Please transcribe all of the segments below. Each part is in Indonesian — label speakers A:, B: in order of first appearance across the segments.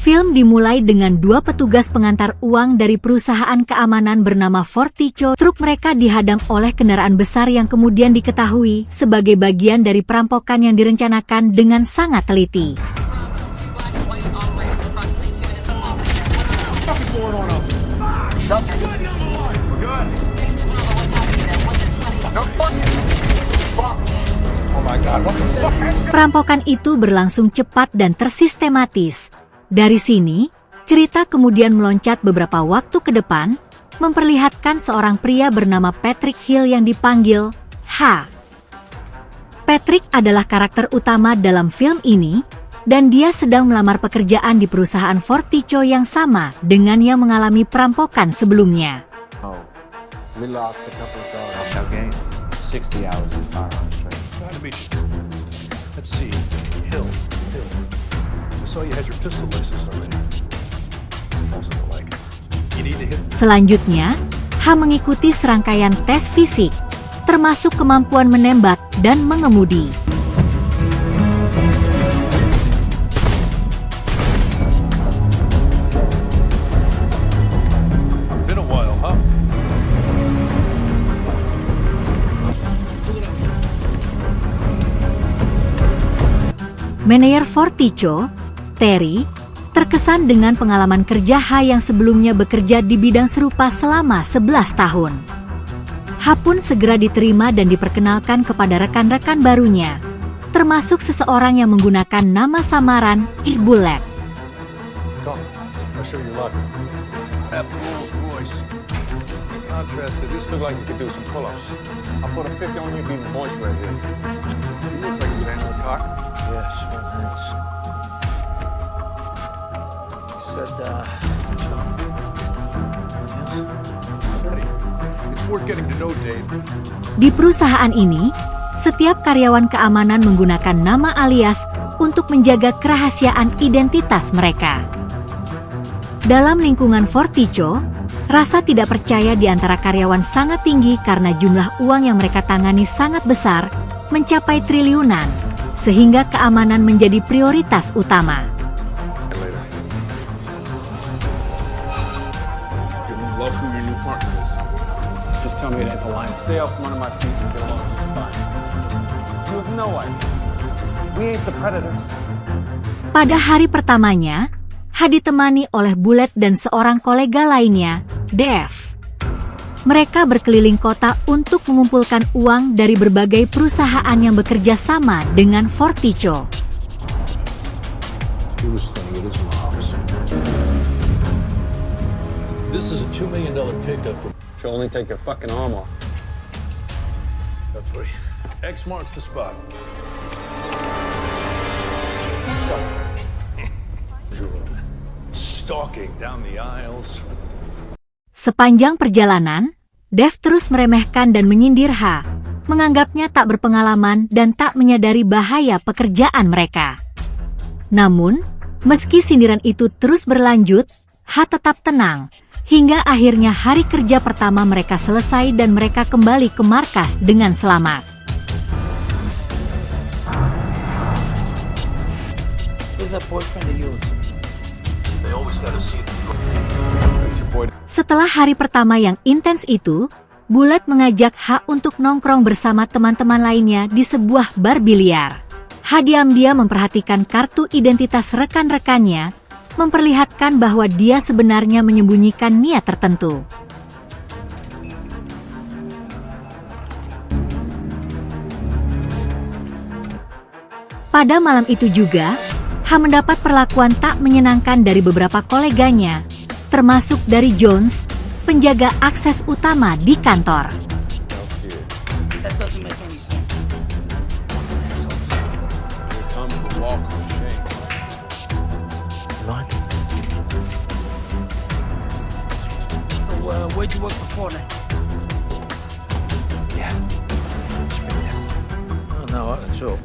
A: Film dimulai dengan dua petugas pengantar uang dari perusahaan keamanan bernama Forticho. Truk mereka dihadang oleh kendaraan besar yang kemudian diketahui sebagai bagian dari perampokan yang direncanakan dengan sangat teliti. Perampokan itu berlangsung cepat dan tersistematis. Dari sini, cerita kemudian meloncat beberapa waktu ke depan, memperlihatkan seorang pria bernama Patrick Hill yang dipanggil H. Patrick adalah karakter utama dalam film ini, dan dia sedang melamar pekerjaan di perusahaan Forticho yang sama dengan yang mengalami perampokan sebelumnya.
B: Oh, we lost a couple of dollars. Okay, 60 hours is firearms training.
C: Nice to meet you. Let's see, Hill. I saw you had your pistol license already. Also like, you need to hit.
A: Selanjutnya, H mengikuti serangkaian tes fisik, termasuk kemampuan menembak dan mengemudi.
C: Been a while, huh?
A: Manajer Forticho, Terry, terkesan dengan pengalaman kerja H yang sebelumnya bekerja di bidang serupa selama 11 tahun. H pun segera diterima dan diperkenalkan kepada rekan-rekan barunya, termasuk seseorang yang menggunakan nama samaran Bullet.
C: Come, I'll show you luck. That Rolls Royce. In contrast to this, look like you could do some pull-ups. I'll put a 50 on you, being moist right here. He looks like a good animal cock.
B: Yes, well, thanks. He said, Sean.
C: Ready. It's worth getting to know Dave.
A: Di perusahaan ini, setiap karyawan keamanan menggunakan nama alias untuk menjaga kerahasiaan identitas mereka. Dalam lingkungan Forticho, rasa tidak percaya di antara karyawan sangat tinggi karena jumlah uang yang mereka tangani sangat besar, mencapai triliunan, sehingga keamanan menjadi prioritas utama.
D: Love who your new partner is.
B: Just tell me it ain't the line. Stay off one of my feet and get along just fine. You have no idea. We ain't the predators.
A: Pada hari pertamanya, H ditemani oleh Bullet dan seorang kolega lainnya, Dave. Mereka berkeliling kota untuk mengumpulkan uang dari berbagai perusahaan yang bekerja sama dengan Forticho.
C: He was staying at his mom's. This is a $2 million pickup.
B: She'll only take your fucking arm off.
C: That's right. X marks the spot. Stalking down the aisles.
A: Sepanjang perjalanan, Dave terus meremehkan dan menyindir H, menganggapnya tak berpengalaman dan tak menyadari bahaya pekerjaan mereka. Namun, meski sindiran itu terus berlanjut, H tetap tenang, hingga akhirnya hari kerja pertama mereka selesai dan mereka kembali ke markas dengan selamat.
E: Who's that boyfriend of yours?
C: They always gotta see it.
A: Setelah hari pertama yang intens itu, Bullet mengajak H untuk nongkrong bersama teman-teman lainnya di sebuah bar biliar. H diam-diam memperhatikan kartu identitas rekan-rekannya, memperlihatkan bahwa dia sebenarnya menyembunyikan niat tertentu. Pada malam itu juga, H mendapat perlakuan tak menyenangkan dari beberapa koleganya, termasuk dari Jones, penjaga akses utama di kantor.
E: That doesn't make any sense.
D: Here comes the walk of shame.
B: What?
E: So, where'd you work before then?
B: Yeah. Oh, no, it's all.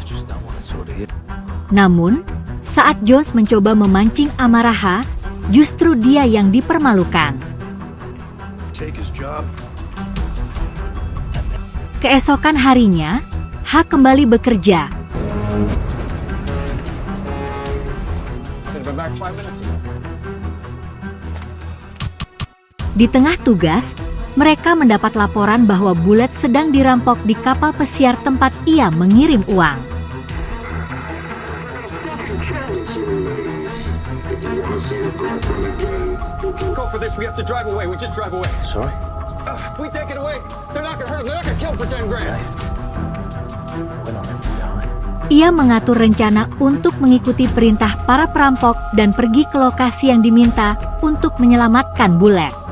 B: Just not what it's sort of hit.
A: Namun, saat Jones mencoba memancing amarah H, justru dia yang dipermalukan.
C: Take his job.
A: Keesokan harinya, H kembali bekerja.
B: Should have been back back 5 minutes ago.
A: Di tengah tugas, mereka mendapat laporan bahwa Bullet sedang dirampok di kapal pesiar tempat ia mengirim uang.
B: Go for this, we have to drive away. We just drive away.
C: Sorry?
B: If we take it away, they're not gonna hurt him. They're not gonna kill him for 10 grand.
C: We're not in time.
A: Ia mengatur rencana untuk mengikuti perintah para perampok dan pergi ke lokasi yang diminta untuk menyelamatkan Bullet.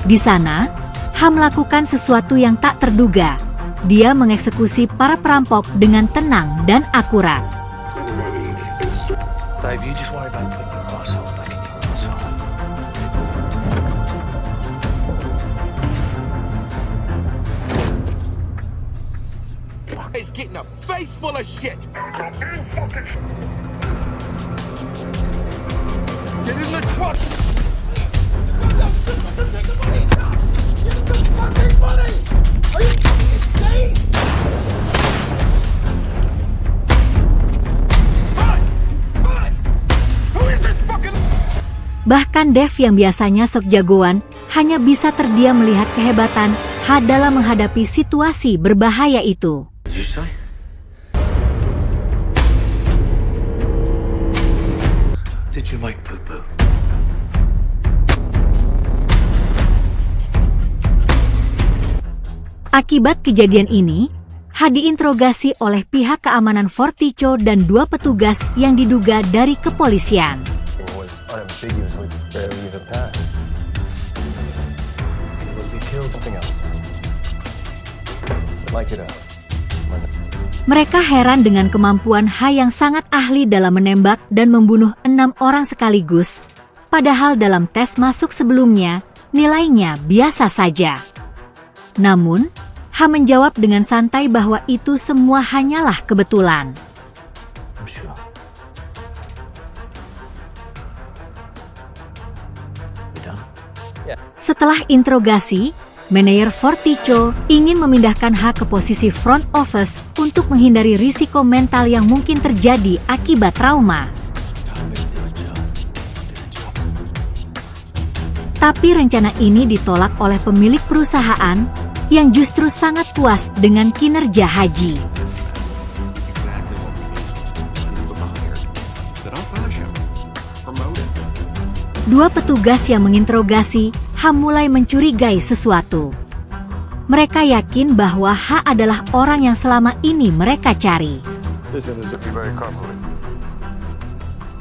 A: Di sana, Ha melakukan sesuatu yang tak terduga. Dia mengeksekusi para perampok dengan tenang dan akurat.
C: Dave, you just worry about putting your asshole back in your asshole.
D: He's getting a face full of shit.
B: Get in the truck!
A: Bahkan Dev yang biasanya sok jagoan, hanya bisa terdiam melihat kehebatan Ha dalam menghadapi situasi berbahaya itu.
C: Did you say? Did you make poo-poo?
A: Akibat kejadian ini, Ha diinterogasi oleh pihak keamanan Forticho dan 2 petugas yang diduga dari kepolisian.
C: It was unambiguously barely even passed. It would be killed something else. Like it out.
A: Mereka heran dengan kemampuan Ha yang sangat ahli dalam menembak dan membunuh 6 orang sekaligus, padahal dalam tes masuk sebelumnya, nilainya biasa saja. Namun, Ha menjawab dengan santai bahwa itu semua hanyalah kebetulan.
C: I'm sure. We done?
A: Setelah interogasi, manajer Forticho ingin memindahkan Ha ke posisi front office untuk menghindari risiko mental yang mungkin terjadi akibat trauma. Tapi rencana ini ditolak oleh pemilik perusahaan yang justru sangat puas dengan kinerja Haji. Dua petugas yang menginterogasi Ha mulai mencurigai sesuatu. Mereka yakin bahwa Ha adalah orang yang selama ini mereka cari.
C: Listen, this will be very comforting.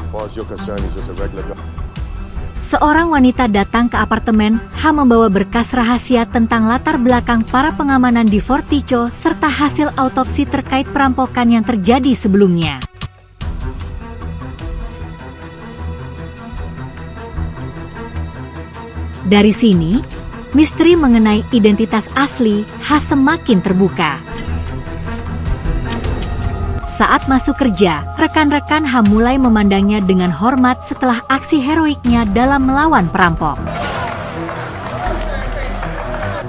C: As far as you're concerned, he's just a regular guy.
A: Seorang wanita datang ke apartemen. Ha membawa berkas rahasia tentang latar belakang para pengamanan di Forticho serta hasil autopsi terkait perampokan yang terjadi sebelumnya. Dari sini, misteri mengenai identitas asli Ha semakin terbuka. Saat masuk kerja, rekan-rekan Ha mulai memandangnya dengan hormat setelah aksi heroiknya dalam melawan perampok.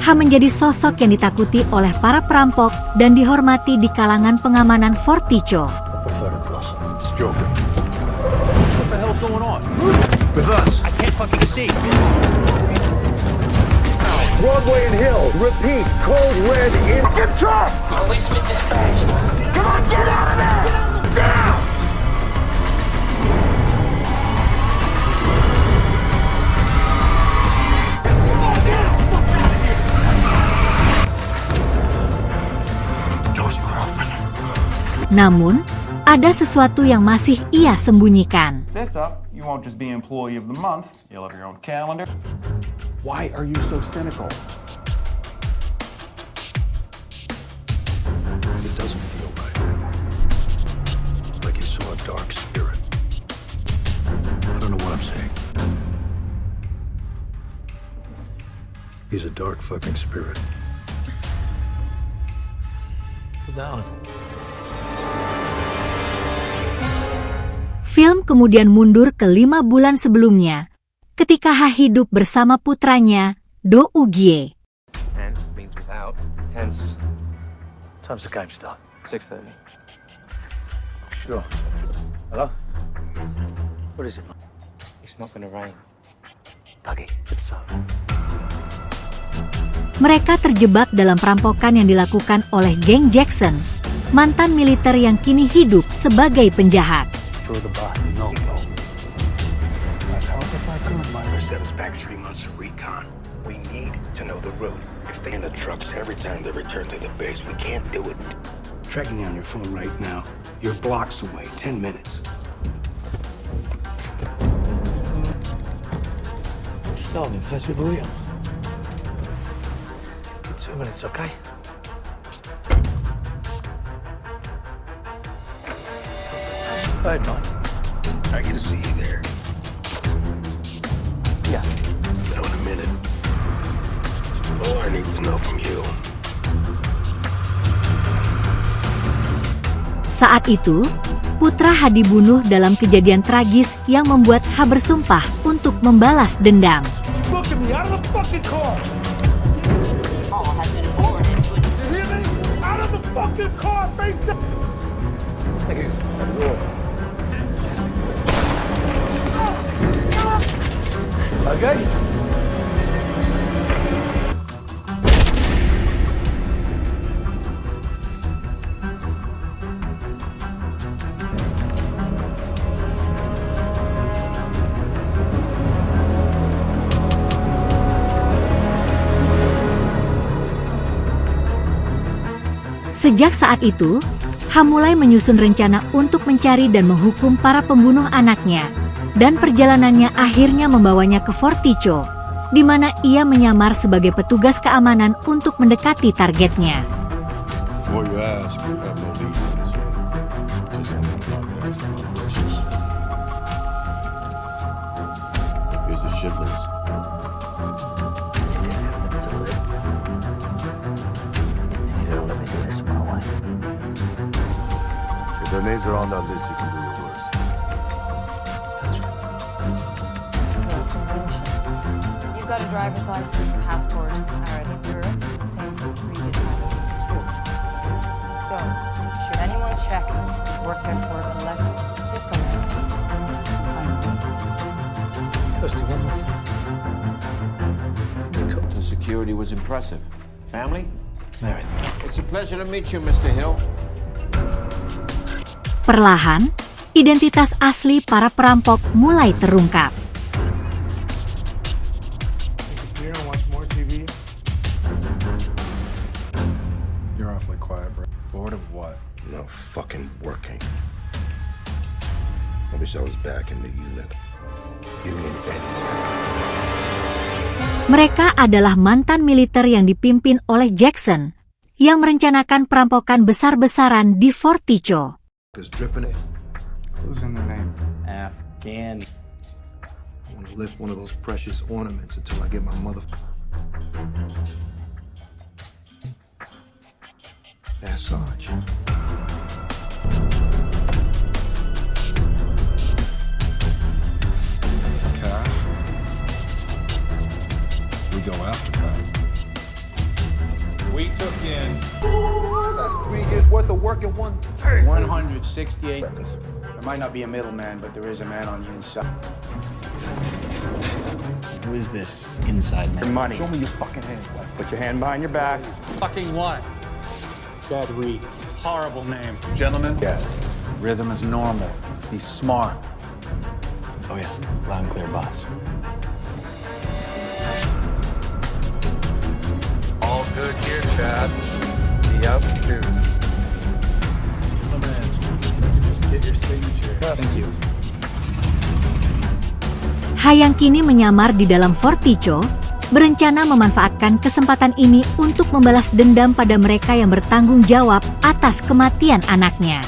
A: Ha menjadi sosok yang ditakuti oleh para perampok dan dihormati di kalangan pengamanan Forticho.
C: Prefer to blossom. It's joking.
B: What the hell's going on?
C: Reverse.
B: I can't fucking see.
C: Broadway and Hill. Repeat. Code red in. Get truck.
F: Policeman dispatched.
C: Come on, get out of there! Now! Doors were open.
A: Namun, ada sesuatu yang masih ia sembunyikan.
G: This up, you won't just be Employee of the Month, you'll have your own calendar.
B: Why are you so cynical?
C: It doesn't feel right. Like you saw a dark spirit. I don't know what I'm saying. He's a dark fucking spirit. Down.
A: Film kemudian mundur ke 5 bulan sebelumnya, ketika Ha hidup bersama putranya, Do Ugie.
F: And means without. Hence, time's the game start. 6:30.
C: Sure. Hello?
F: What is it? It's not gonna rain. Dougie, it's so.
A: Mereka terjebak dalam perampokan yang dilakukan oleh geng Jackson, mantan militer yang kini hidup sebagai penjahat.
F: Through the boss, no. I'd help if I could, Mike.
H: Set us back 3 months of recon. We need to know the route. If they in the trucks every time they return to the base, we can't do it.
I: Tracking you on your phone right now. You're blocks away. 10 minutes.
F: Starving, first with burrito. 2 minutes, okay? Third night.
H: I can see you there.
F: Yeah.
H: Know in a minute. All I need to know from you.
A: Saat itu, putra Ha dibunuh dalam kejadian tragis yang membuat Ha bersumpah untuk membalas dendam.
D: Look at me, out of the fucking car!
J: All has been forwarded to
D: You hear me? Out of the fucking car, face down!
B: Okay?
A: Sejak saat itu, Ha mulai menyusun rencana untuk mencari dan menghukum para pembunuh anaknya, dan perjalanannya akhirnya membawanya ke Fort Ticho, di mana ia menyamar sebagai petugas keamanan untuk mendekati targetnya.
C: Before you ask, you have no lead in this one. Just ask some questions. Here's a shit list. If their names are on that list, you can do your worst.
K: You've got a driver's license, passport already. Europe, same for previous addresses too. So, should anyone check you've worked there for 11 pistol license?
F: Kirsty, one more thing.
L: The security was impressive. Family?
F: Married.
L: It's a pleasure to meet you, Mr. Hill.
A: Perlahan, identitas asli para perampok mulai terungkap.
C: You don't watch more TV?
G: You're awfully quiet, bro. Bored of what?
H: No fucking working. I wish I was back in the unit. Give me an anywhere.
A: Mereka adalah mantan militer yang dipimpin oleh Jackson, yang merencanakan perampokan besar-besaran di Fort Ticho.
H: Cause dripping it.
C: Who's in the name?
G: Afghan.
H: I want to lift one of those precious ornaments until I get my mother. Ask Sarge.
C: Cash. We go after that.
G: We took in
D: That's 3 years worth of work in one day.
I: 168. There might not be a middleman, but there is a man on the inside.
M: Who is this inside man?
I: Money.
D: Show me your fucking hands, bud.
I: Put your hand behind your back.
M: Fucking what? Chad Reed. Horrible name.
G: gentlemen. Yeah. Rhythm is normal. He's smart.
M: Oh yeah, loud and clear, boss.
F: All good here, Chad. The altitude.
I: Oh man, just get your signature. Thank you.
A: Ha yang kini menyamar di dalam Fort Ticho, berencana memanfaatkan kesempatan ini untuk membalas dendam pada mereka yang bertanggung jawab atas kematian anaknya.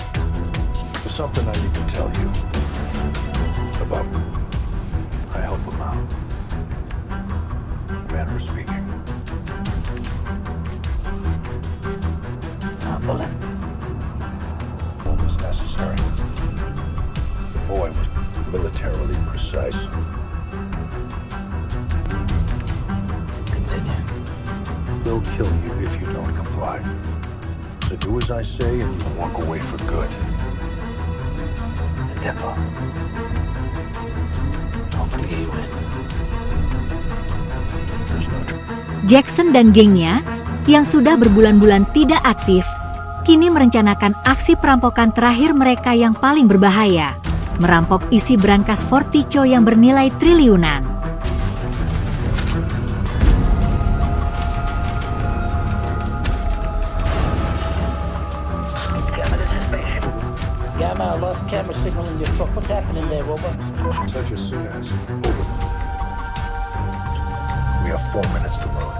C: There's something I need to tell you about. I help him out. Manner of speaking.
F: Bullet.
C: What was necessary. The boy was militarily precise.
H: right. So do as I say and you walk away for good.
E: The depot. I'm gonna get you in.
H: There's no
A: Jackson dan gengnya, yang sudah berbulan-bulan tidak aktif, kini merencanakan aksi perampokan terakhir mereka yang paling berbahaya, merampok isi brankas Forticho yang bernilai triliunan.
E: Gamma, I lost camera signal in your truck. What's happening there, Robot?
H: such as soon as. Over. We have 4 minutes to load.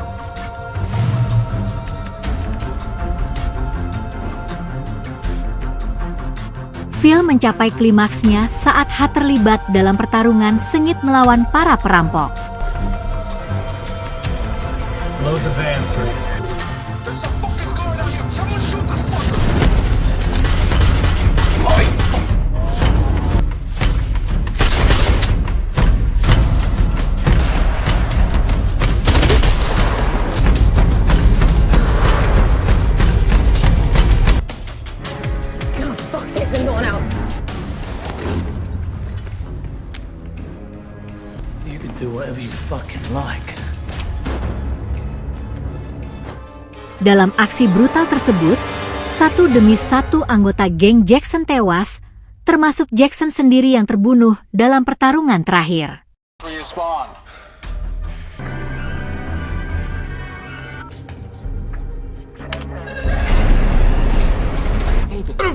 A: Film mencapai klimaksnya saat H terlibat dalam pertarungan sengit melawan para perampok.
I: Load the van, Free.
E: You can do whatever you fucking like.
A: Dalam aksi brutal tersebut, satu demi satu anggota geng Jackson tewas, termasuk Jackson sendiri yang terbunuh dalam pertarungan terakhir.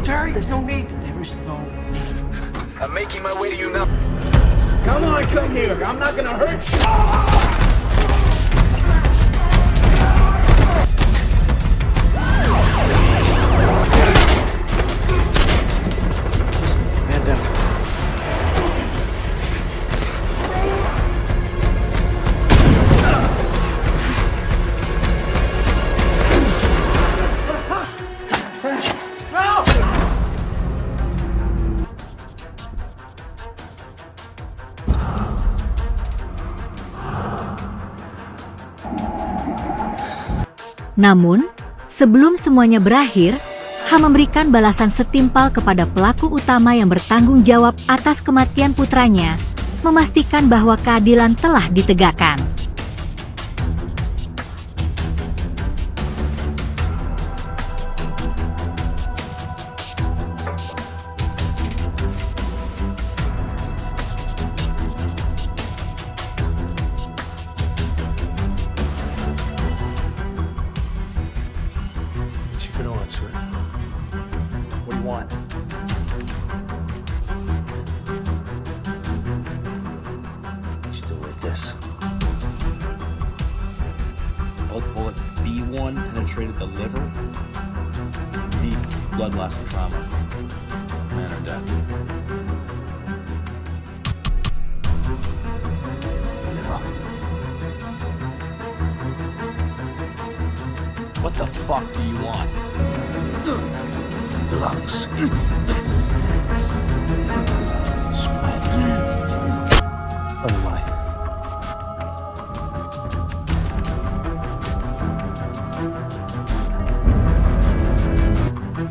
E: There's no need. There is no.
H: I'm making my way to you now.
D: Come on, come here. I'm not gonna hurt you.
E: Man down.
A: Namun, sebelum semuanya berakhir, H memberikan balasan setimpal kepada pelaku utama yang bertanggung jawab atas kematian putranya, memastikan bahwa keadilan telah ditegakkan.
C: What you gonna answer?
F: What do you want?
E: You still like this?
F: Bullet B1 penetrated the liver. Deep blood loss and trauma. Man or death.
E: Liver.
F: What the fuck do you want?
E: Lungs.
F: What am I?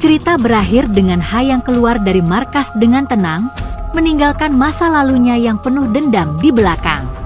A: Cerita berakhir dengan H yang keluar dari markas dengan tenang, meninggalkan masa lalunya yang penuh dendam di belakang.